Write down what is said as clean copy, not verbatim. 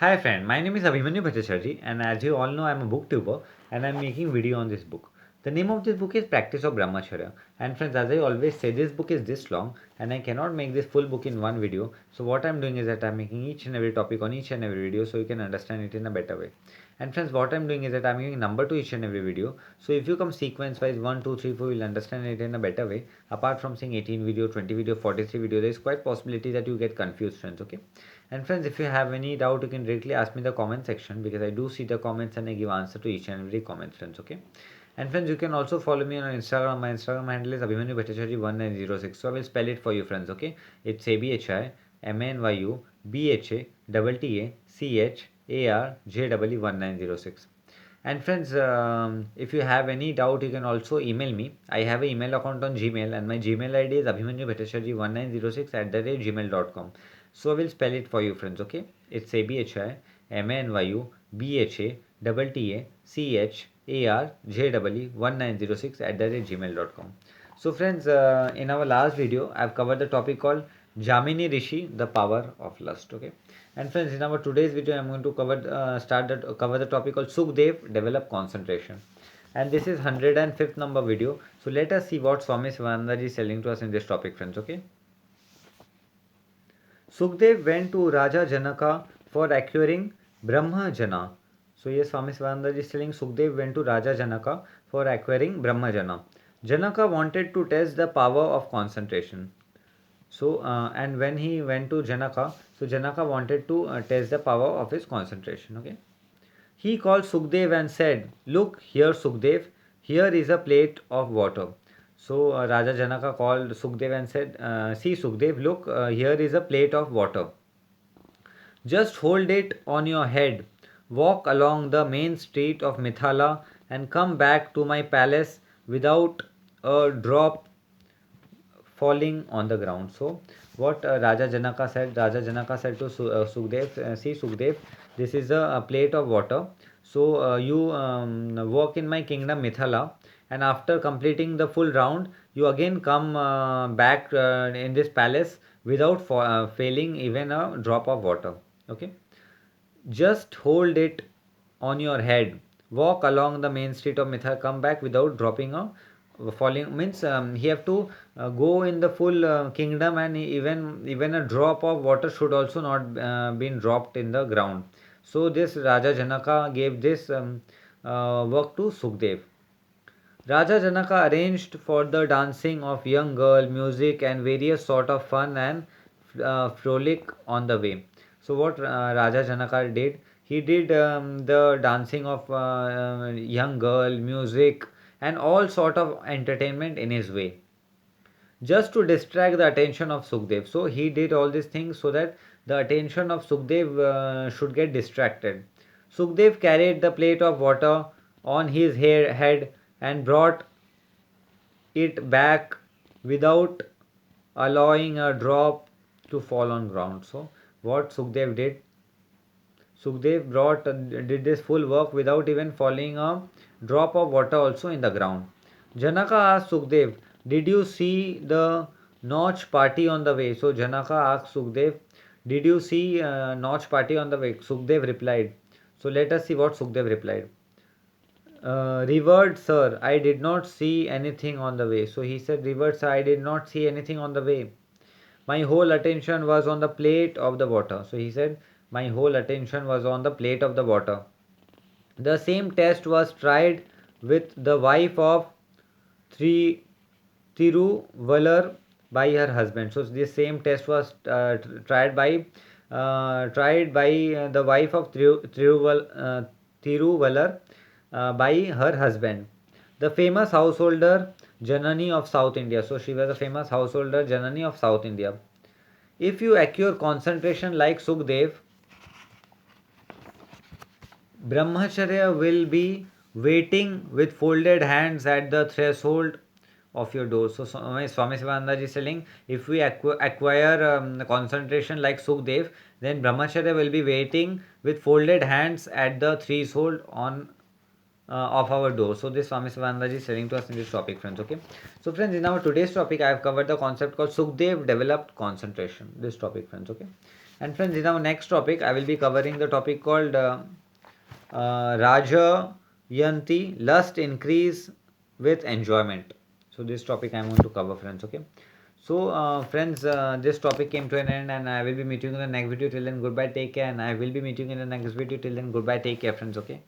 Hi friend, my name is Abhimanyu Bhattacharjee and as you all know I am a booktuber and I am making video on this book. The name of this book is Practice of Brahmacharya and friends, as I always say, this book is this long and I cannot make this full book in one video. So what I am doing is that I am making each and every topic on each and every video so you can understand it in a better way. And friends, what I am doing is that I am giving number to each and every video. So if you come sequence wise 1, 2, 3, 4, you will understand it in a better way. Apart from seeing 18 video, 20 video, 43 video, there is quite possibility that you get confused friends, okay? And friends, if you have any doubt, you can directly ask me in the comment section because I do see the comments and I give answer to each and every comment, friends. Okay. And friends, you can also follow me on Instagram. My Instagram handle is Abhimanyu Bhattacharjee 1906. So I will spell it for you, friends. Okay. It's ABHIMANYUBHACHARJEE1906. And friends, if you have any doubt, you can also email me. I have an email account on Gmail, and my Gmail ID is abhimanyubhattacharjee1906@gmail.com. So I will spell it for you, friends. Okay, it's ABHIMANYUBHACHARJEE1906@gmail.com. So friends, in our last video, I've covered the topic called Jamini Rishi, the power of lust. Okay, and friends, in our today's video, I'm going to cover the topic called Sukhdev develop concentration. And this is 105th number video. So let us see what Swami Sivananda is telling to us in this topic, friends. Okay. Sukhdev went to Raja Janaka for acquiring Brahmajana. So yes, Swami Sivananda is telling Sukhdev went to Raja Janaka for acquiring Brahmajana. Janaka wanted to test the power of concentration. So and when he went to Janaka, so Janaka wanted to test the power of his concentration. Okay. He called Sukhdev and said, "Look here, Sukhdev, here is a plate of water." So Raja Janaka called Sukhdev and said, "See, Sukhdev, look, here is a plate of water. Just hold it on your head, walk along the main street of Mithala, and come back to my palace without a drop falling on the ground." So, what Raja Janaka said to Sukhdev, "See, Sukhdev, this is a plate of water. So, you walk in my kingdom Mithala, and after completing the full round, you again come back in this palace without failing even a drop of water. Okay, just hold it on your head. Walk along the main street of Mithra. Come back without dropping a falling. Means he have to go in the full kingdom, and even a drop of water should also not been dropped in the ground. So this Raja Janaka gave this work to Sukhdev. Raja Janaka arranged for the dancing of young girl, music, and various sort of fun and frolic on the way. So what Raja Janaka did, he did the dancing of young girl, music, and all sort of entertainment in his way, just to distract the attention of Sukhdev. So he did all these things so that the attention of Sukhdev should get distracted. Sukhdev carried the plate of water on his head and brought it back without allowing a drop to fall on ground. So what Sukhdev did, Sukhdev did this full work without even falling a drop of water also in the ground. Janaka asked Sukhdev, "Did you see the Notch party on the way?" So Janaka asked Sukhdev, "Did you see Notch party on the way?" Sukhdev replied. So let us see what Sukhdev replied. Revered sir, I did not see anything on the way. So he said, "Revered sir, I did not see anything on the way. My whole attention was on the plate of the water." So he said, "My whole attention was on the plate of the water." The same test was tried with the wife of Thri Tiruvallar by her husband. So this same test was tried by the wife of Tiruvallar by her husband, the famous householder Janani of South India. So she was a famous householder Janani of South India. If you acquire concentration like Sukhdev, Brahmacharya will be waiting with folded hands at the threshold of your door. So Swami Sivananda is telling, if we acquire concentration like Sukhdev, then Brahmacharya will be waiting with folded hands at the threshold on of our door. So this Swami Sivananda is telling to us in this topic, friends. Okay. So friends, in our today's topic, I have covered the concept called Sukhdev developed concentration. This topic, friends. Okay. And friends, in our next topic, I will be covering the topic called Raja Yanti, lust increase with enjoyment. So this topic I want to cover, friends. Okay. So friends, this topic came to an end, and I will be meeting you in the next video. Till then, goodbye, take care, and I will be meeting you in the next video. Till then, goodbye, take care, friends. Okay.